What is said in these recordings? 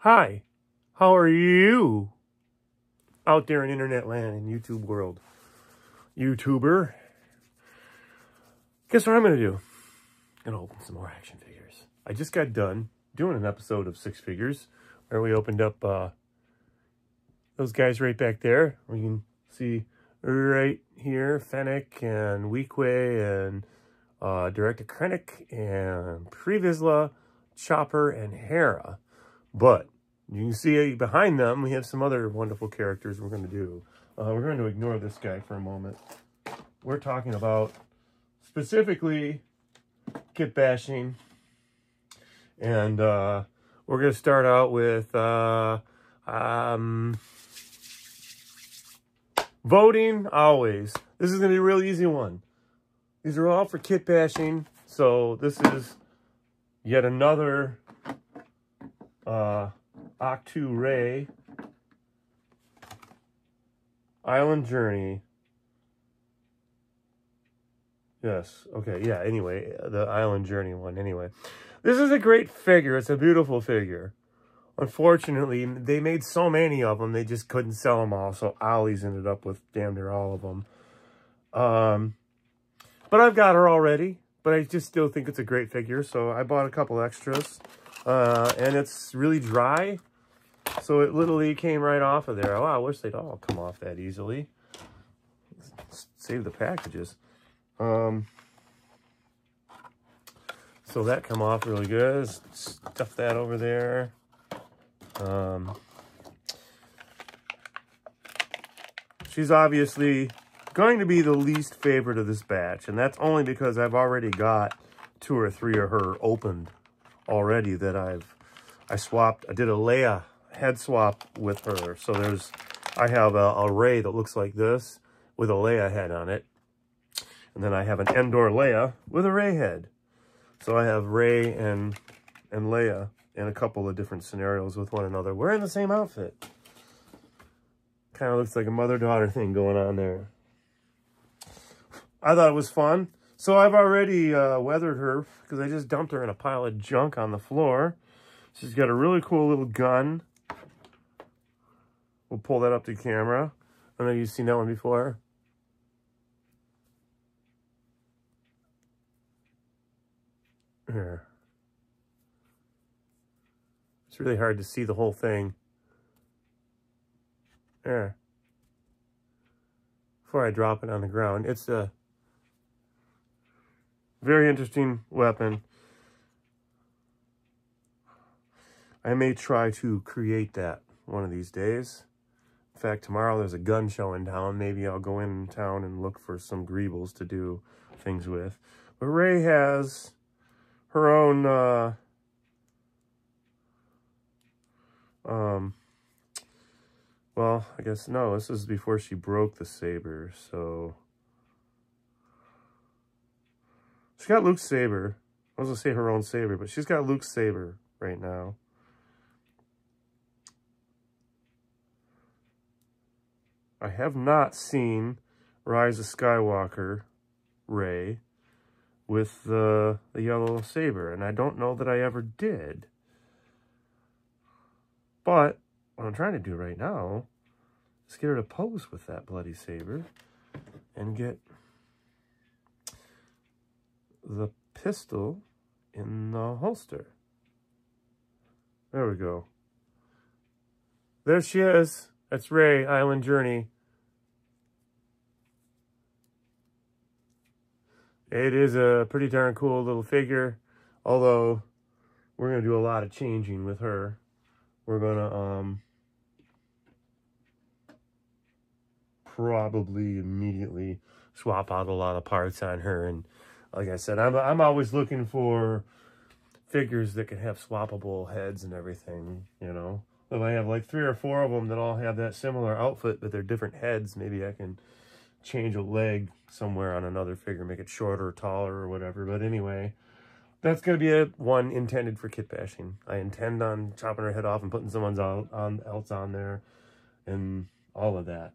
Hi, how are you out there in internet land and YouTube world? YouTuber. Guess what I'm going to do? I'm going to open some more action figures. I just got done doing an episode of Six Figures where we opened up those guys right back there. We can see right here Fennec and Weequay and Director Krennic and Previsla, Chopper, and Hera. But you can see behind them, we have some other wonderful characters we're going to do. We're going to ignore this guy for a moment. We're talking about specifically kit bashing. And we're going to start out with voting always. This is going to be a real easy one. These are all for kit bashing. So this is yet another Octu Ray Island Journey. Yes, okay, yeah, anyway, the Island Journey one, anyway. This is a great figure. It's a beautiful figure. Unfortunately, they made so many of them, they just couldn't sell them all, so Ollie's ended up with damn near all of them. But I've got her already, but I just still think it's a great figure, so I bought a couple extras. And it's really dry, so it literally came right off of there. Oh, I wish they'd all come off that easily. Save the packages. So that come off really good. Stuff that over there. She's obviously going to be the least favorite of this batch, and that's only because I've already got 2 or 3 of her opened already that I swapped. I did a Leia head swap with her. So I have a Rey that looks like this with a Leia head on it. And then I have an Endor Leia with a Rey head. So I have Rey and Leia in a couple of different scenarios with one another. We're in the same outfit. Kind of looks like a mother-daughter thing going on there. I thought it was fun. So I've already weathered her because I just dumped her in a pile of junk on the floor. She's got a really cool little gun. We'll pull that up to camera. I know you've seen that one before. Here. It's really hard to see the whole thing. There. Before I drop it on the ground. It's a very interesting weapon. I may try to create that one of these days. In fact, tomorrow there's a gun show in town. Maybe I'll go in town and look for some greebles to do things with. But Rey has her own well, I guess no, this is before she broke the saber, so she's got Luke's saber. I was gonna say her own saber, but she's got Luke's saber right now. I have not seen Rise of Skywalker Rey with the yellow saber, and I don't know that I ever did. But what I'm trying to do right now is get her to pose with that bloody saber and get the pistol in the holster. There we go. There she is. That's Rey, Island Journey. It is a pretty darn cool little figure, although we're going to do a lot of changing with her. We're going to probably immediately swap out a lot of parts on her. And like I said, I'm always looking for figures that can have swappable heads and everything, you know. If I have like 3 or 4 of them that all have that similar outfit, but they're different heads, maybe I can change a leg somewhere on another figure, make it shorter or taller or whatever. But anyway, that's going to be one intended for kit bashing. I intend on chopping her head off and putting someone else on there and all of that.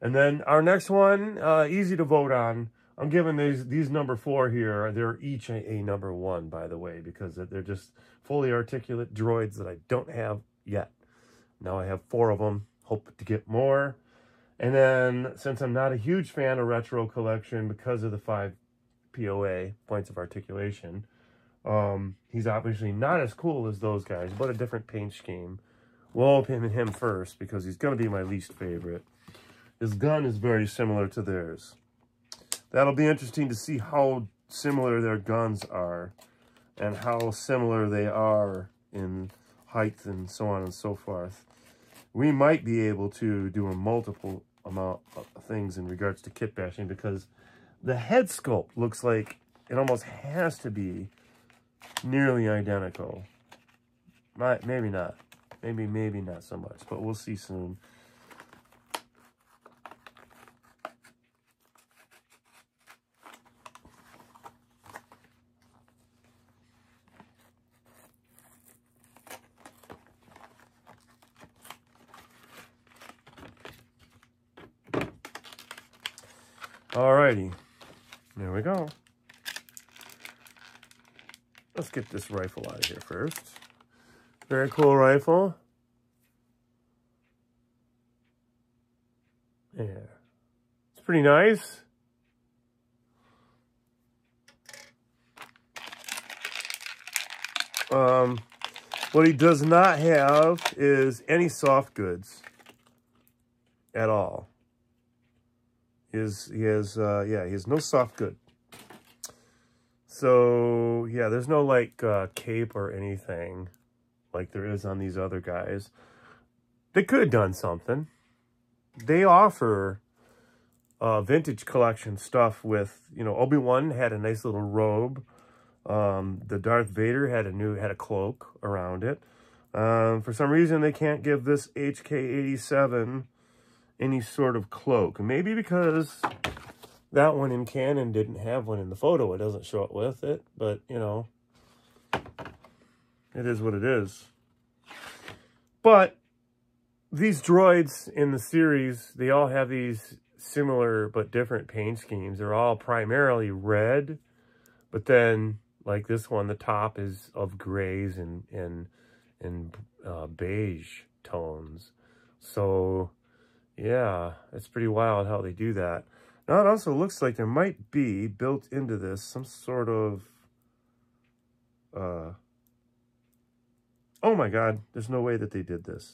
And then our next one, easy to vote on. I'm giving these number 4 here. They're each a number 1, by the way, because they're just fully articulate droids that I don't have yet. Now I have 4 of them. Hope to get more. And then, since I'm not a huge fan of retro collection because of the 5 POA, points of articulation, he's obviously not as cool as those guys, but a different paint scheme. We'll open him first because he's going to be my least favorite. His gun is very similar to theirs. That'll be interesting to see how similar their guns are and how similar they are in height and so on and so forth. We might be able to do a multiple amount of things in regards to kit bashing because the head sculpt looks like it almost has to be nearly identical. Maybe not. Maybe not so much, but we'll see soon. Alrighty, there we go. Let's get this rifle out of here first. Very cool rifle. Yeah, it's pretty nice. What he does not have is any soft goods at all. He has no soft good. So, yeah, there's no, like, cape or anything like there is on these other guys. They could have done something. They offer vintage collection stuff with, you know, Obi-Wan had a nice little robe. The Darth Vader had a cloak around it. For some reason, they can't give this HK-87 any sort of cloak. Maybe because that one in canon didn't have one in the photo. It doesn't show it with it, but, you know, it is what it is. But these droids in the series, they all have these similar but different paint schemes. They're all primarily red, but then, like this one, the top is of grays and beige tones. So, yeah, it's pretty wild how they do that. Now, it also looks like there might be, built into this, some sort of... oh my god, there's no way that they did this.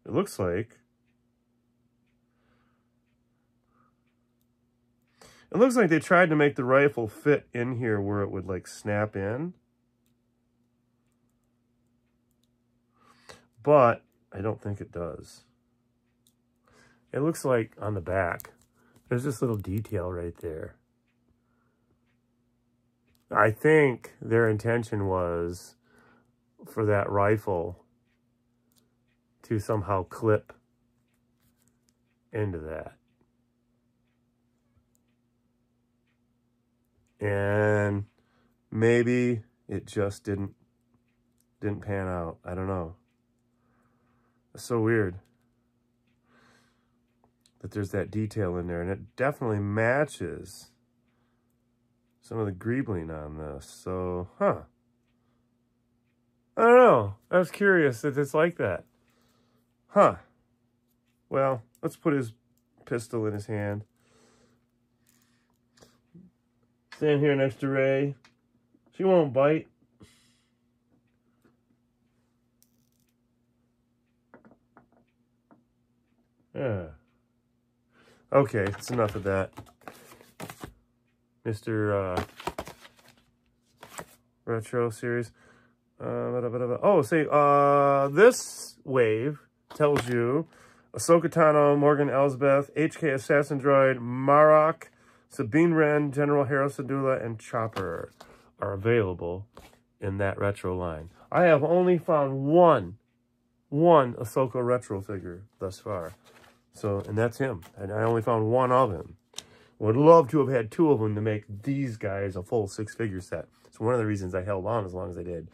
It looks like... It looks like they tried to make the rifle fit in here where it would, like, snap in. But I don't think it does. It looks like on the back, there's this little detail right there. I think their intention was for that rifle to somehow clip into that. And maybe it just didn't pan out. I don't know. It's so weird that there's that detail in there, and it definitely matches some of the greebling on this. So, I don't know. I was curious that it's like that. Well, let's put his pistol in his hand. Stand here next to Ray. She won't bite. Yeah. Okay, it's enough of that. Mr. Retro series. Oh, say, this wave tells you Asoka Tano, Morgan Elsbeth, HK Assassin Droid, Marok, Sabine Wren, General Hera Syndulla, and Chopper are available in that retro line. I have only found one Asoka retro figure thus far. So, and that's him. And I only found one of him. Would love to have had 2 of them to make these guys a full 6-figure set. It's one of the reasons I held on as long as I did.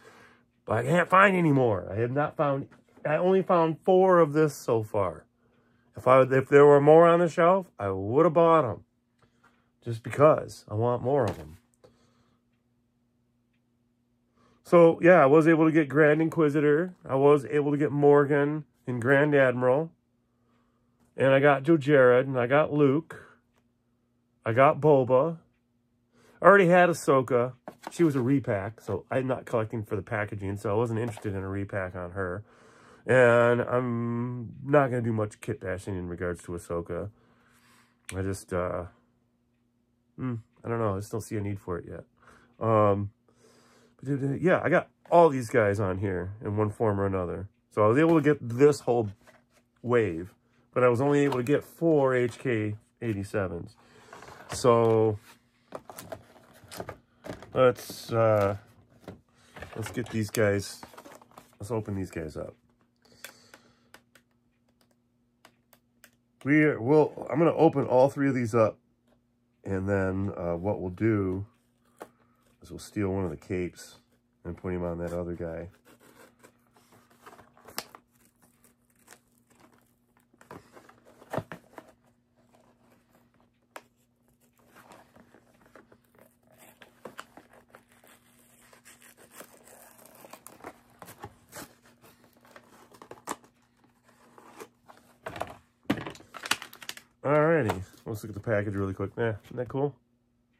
But I can't find any more. I have not found... I only found 4 of this so far. If there were more on the shelf, I would have bought them. Just because I want more of them. So, yeah, I was able to get Grand Inquisitor. I was able to get Morgan and Grand Admiral. And I got Joe Jared, and I got Luke. I got Boba. I already had Asoka. She was a repack, so I'm not collecting for the packaging, so I wasn't interested in a repack on her. And I'm not going to do much kit bashing in regards to Asoka. I just, I don't know. I just don't see a need for it yet. But yeah, I got all these guys on here in one form or another. So I was able to get this whole wave, but I was only able to get 4 HK87s. So let's get these guys, let's open these guys up. I'm going to open all 3 of these up, and then what we'll do is we'll steal one of the capes and put him on that other guy. Alrighty, let's look at the package really quick. Isn't that cool?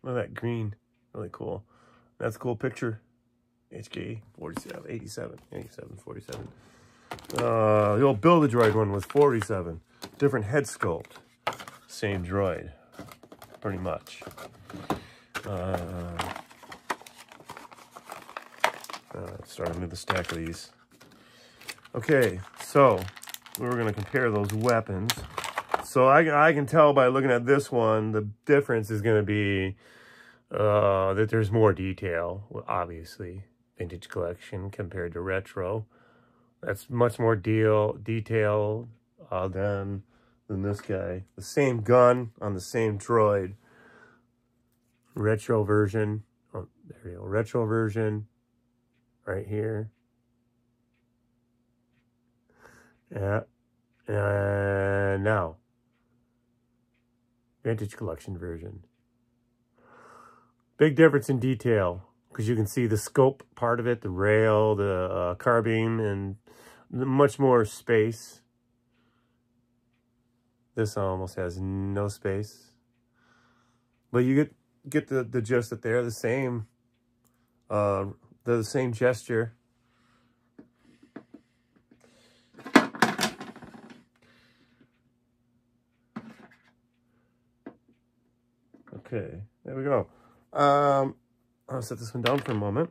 Look at that green, really cool. That's a cool picture. HK 47, 87, 47. The old Build-A-Droid one was 47. Different head sculpt. Same droid, pretty much. Let's start with the stack of these. Okay, so we're going to compare those weapons. So I can tell by looking at this one, the difference is going to be that there's more detail, obviously. Vintage collection compared to retro. That's much more detailed than this guy. The same gun on the same droid. Retro version. Oh, there we go. Retro version. Right here. Yeah. And now. Vintage collection version. Big difference in detail, because you can see the scope part of it, the rail, the carbine, and much more space. This almost has no space. But you get the gist that they're the same. They're the same gesture. Okay, there we go. I'll set this one down for a moment.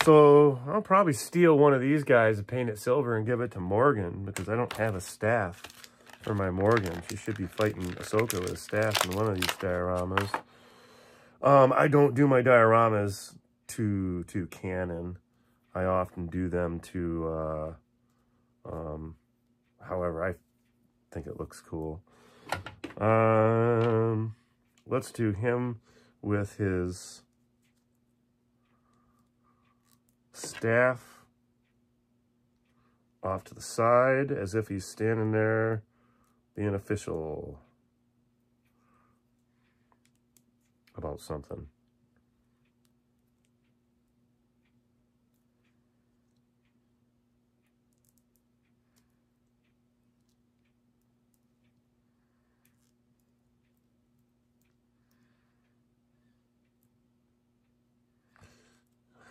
So I'll probably steal one of these guys and paint it silver and give it to Morgan, because I don't have a staff for my Morgan. She should be fighting Asoka with a staff in one of these dioramas. I don't do my dioramas to canon. I often do them to however I think it looks cool. Let's do him with his staff off to the side as if he's standing there being official about something.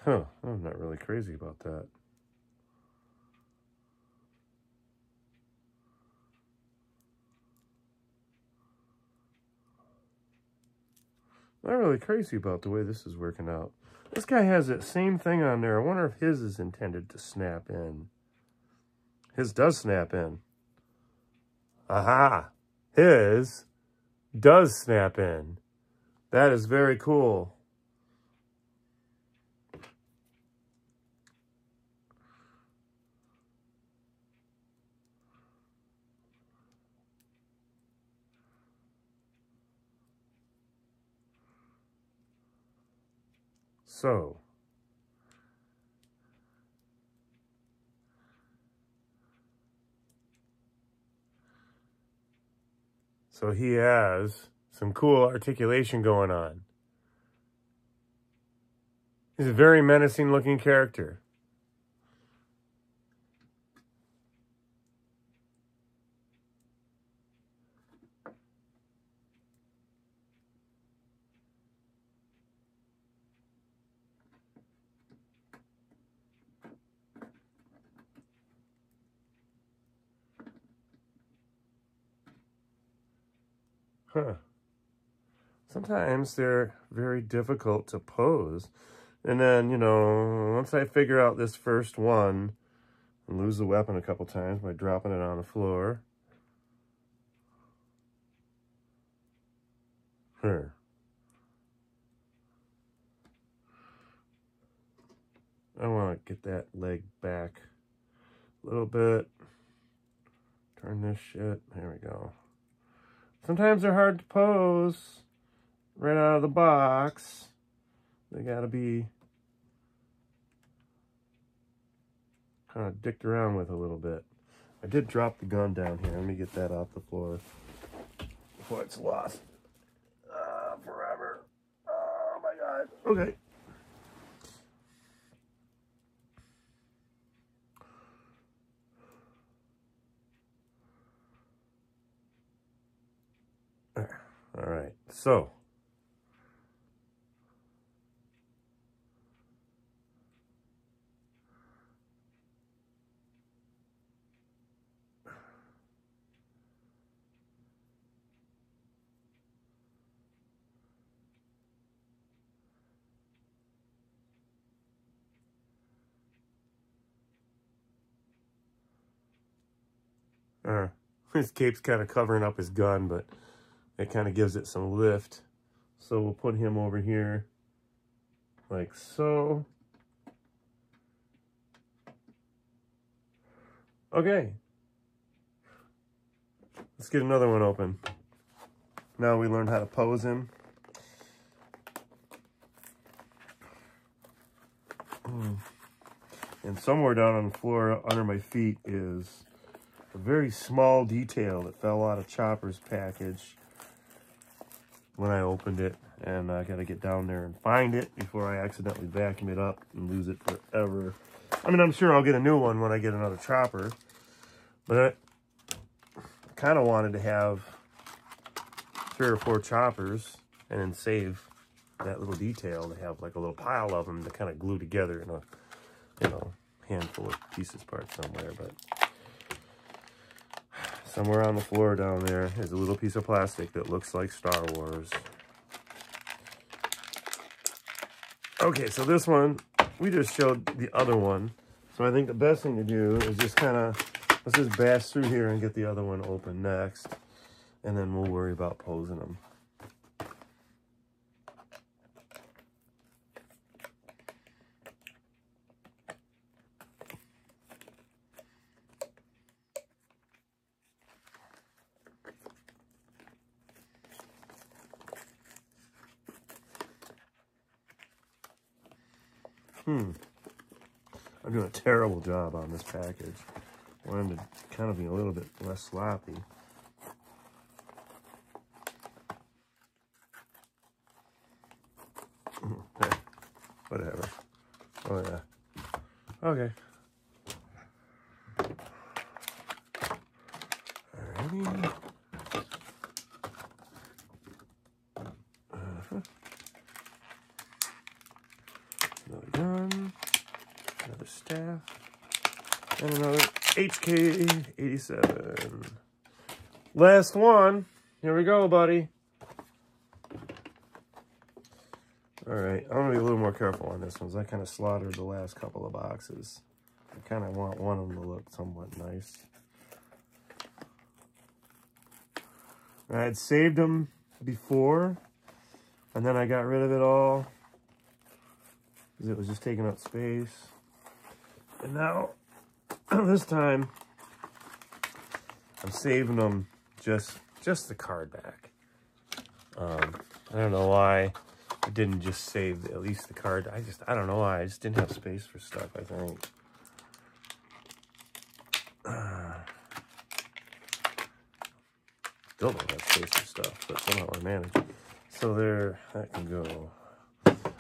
Huh, I'm not really crazy about that. Not really crazy about the way this is working out. This guy has that same thing on there. I wonder if his is intended to snap in. His does snap in. Aha! His does snap in. That is very cool. So, he has some cool articulation going on. He's a very menacing looking character. Huh. Sometimes they're very difficult to pose. And then, you know, once I figure out this first one, and lose the weapon a couple times by dropping it on the floor. Here. I want to get that leg back a little bit. Turn this shit. There we go. Sometimes they're hard to pose right out of the box. They gotta be kind of dicked around with a little bit. I did drop the gun down here. Let me get that off the floor before it's lost forever. Oh my God. Okay. All right. So. His cape's kind of covering up his gun, but it kind of gives it some lift. So we'll put him over here like so. Okay. Let's get another one open. Now we learned how to pose him. And somewhere down on the floor under my feet is a very small detail that fell out of Chopper's package when I opened it, and I gotta get down there and find it before I accidentally vacuum it up and lose it forever. I mean, I'm sure I'll get a new one when I get another Chopper, but I kind of wanted to have 3 or 4 Choppers and then save that little detail to have like a little pile of them to kind of glue together in a, you know, handful of pieces part somewhere. But somewhere on the floor down there is a little piece of plastic that looks like Star Wars. Okay, so this one, we just showed the other one. So I think the best thing to do is just kind of, let's just bash through here and get the other one open next. And then we'll worry about posing them. I'm doing a terrible job on this package. I wanted to kind of be a little bit less sloppy. Hey, whatever. Oh yeah. Okay. Alrighty. Another gun. Another staff. And another HK-87. Last one. Here we go, buddy. Alright, I'm going to be a little more careful on this one, because I kind of slaughtered the last couple of boxes. I kind of want one of them to look somewhat nice. I had saved them before, and then I got rid of it all, because it was just taking up space. And now, this time, I'm saving them just the card back. I don't know why I didn't just save at least the card. I don't know why. I just didn't have space for stuff, I think. Still don't have space for stuff, but somehow I managed. So there, that can go.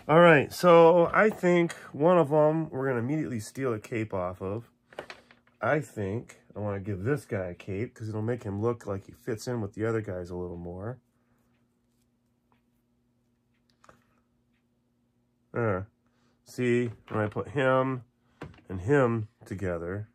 All right, so I think one of them we're going to immediately steal a cape off of. I think I want to give this guy a cape because it'll make him look like he fits in with the other guys a little more. See, when I put him and him together,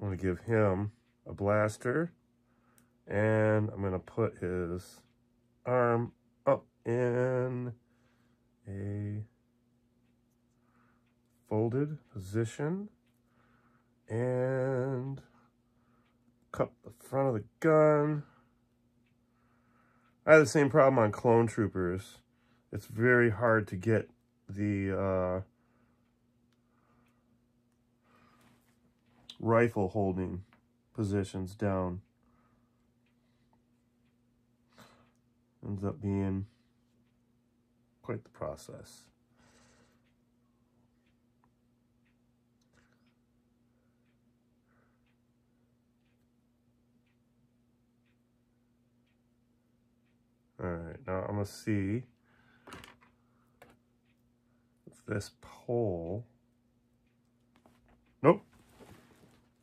I'm going to give him a blaster, and I'm going to put his arm up in a folded position and cup the front of the gun. I have the same problem on clone troopers. It's very hard to get the rifle holding positions down. Ends up being quite the process. All right, now I'm gonna see if this pole, nope,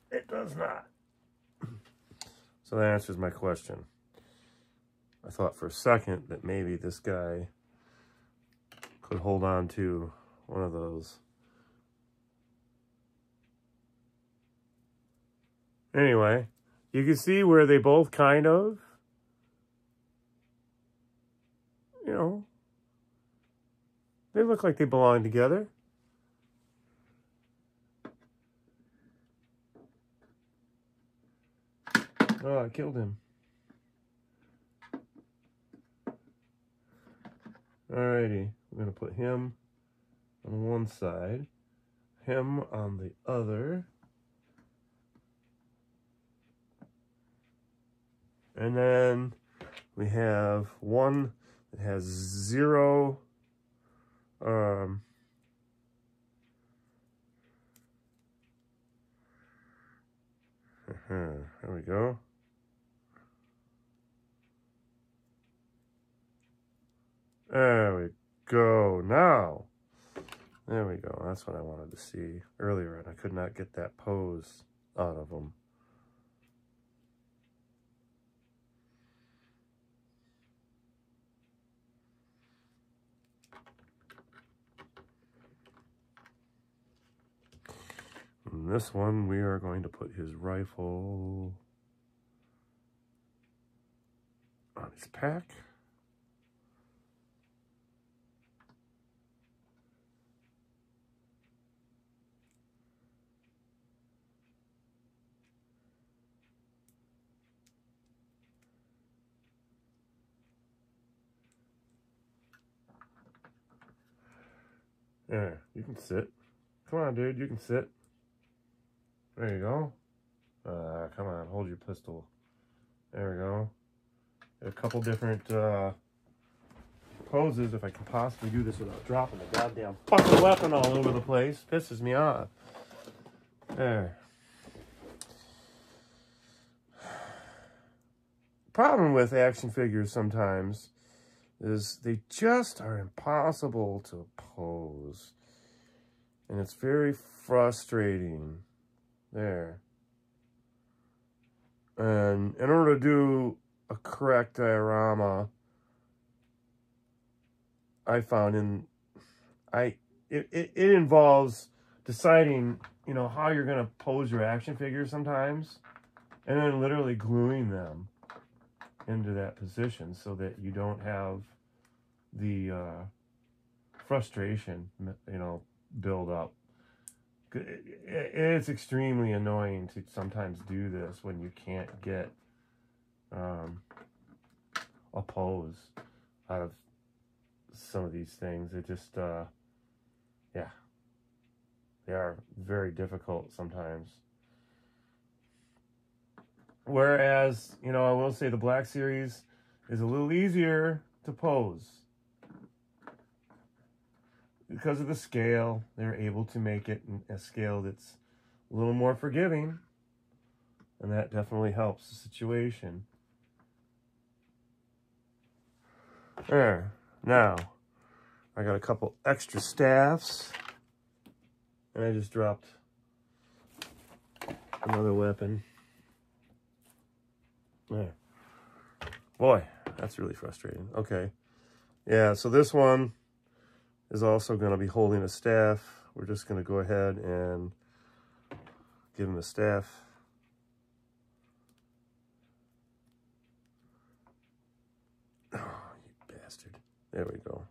it does not. So that answers my question. I thought for a second that maybe this guy could hold on to one of those. Anyway, you can see where they both kind of, you know, they look like they belong together. Oh, I killed him. Alrighty, I'm going to put him on one side, him on the other. And then we have one that has 0 there we go. There we go. Now, there we go. That's what I wanted to see earlier, and I could not get that pose out of them. And this one, we are going to put his rifle on his pack. There, you can sit. Come on, dude, you can sit. There you go. Come on, hold your pistol. There we go. A couple different poses, if I can possibly do this without dropping the goddamn fucking weapon all over the place. Pisses me off. There. Problem with action figures sometimes is they just are impossible to pose. And it's very frustrating. There. And in order to do a correct diorama, I found it involves deciding, you know, how you're going to pose your action figures sometimes, and then literally gluing them into that position so that you don't have the frustration, you know, build up. It's extremely annoying to sometimes do this when you can't get a pose out of some of these things. It just, yeah, they are very difficult sometimes. Whereas, you know, I will say the Black Series is a little easier to pose. because of the scale, they're able to make it a scale that's a little more forgiving. And that definitely helps the situation. There. Now, I got a couple extra staffs. And I just dropped another weapon. There. Boy, that's really frustrating. Okay. Yeah, so this one is also going to be holding a staff. We're just going to go ahead and give him a staff. Oh, you bastard. There we go.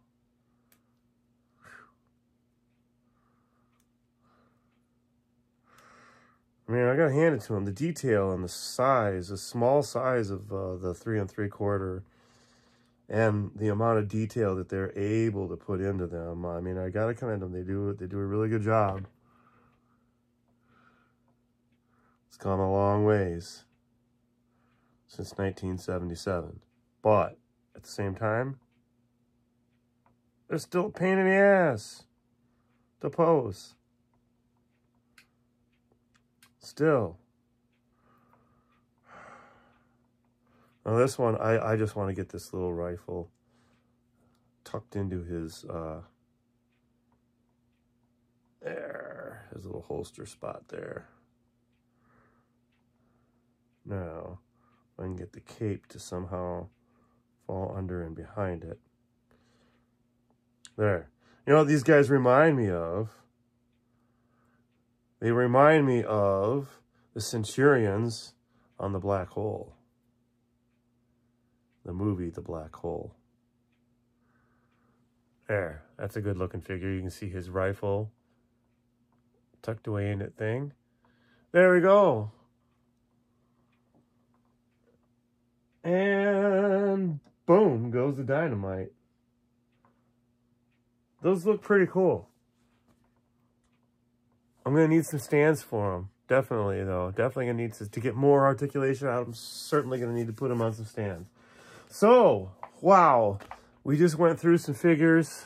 I mean, I gotta hand it to him. The detail and the size, the small size of the 3 3/4, and the amount of detail that they're able to put into them. I mean, I gotta commend them. They do a really good job. It's gone a long ways since 1977, but at the same time, they're still a pain in the ass to pose. Still. Now this one, I just want to get this little rifle tucked into his, there, his little holster spot there. Now, I can get the cape to somehow fall under and behind it. There. You know what these guys remind me of? They remind me of the Centurions on the Black Hole. The movie, The Black Hole. There, that's a good looking figure. You can see his rifle tucked away in that thing. There we go. And boom goes the dynamite. Those look pretty cool. I'm going to need some stands for them. Definitely, though. Definitely going to need to get more articulation out. I'm certainly going to need to put them on some stands. So, wow. We just went through some figures.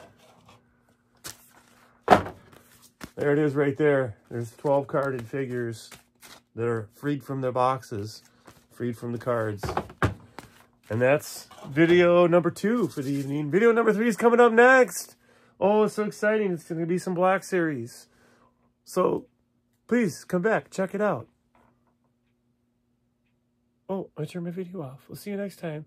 There it is right there. There's 12 carded figures that are freed from their boxes, freed from the cards. And that's video number 2 for the evening. Video number 3 is coming up next. Oh, it's so exciting. It's going to be some Black Series. So, please, come back. Check it out. Oh, I turned my video off. We'll see you next time.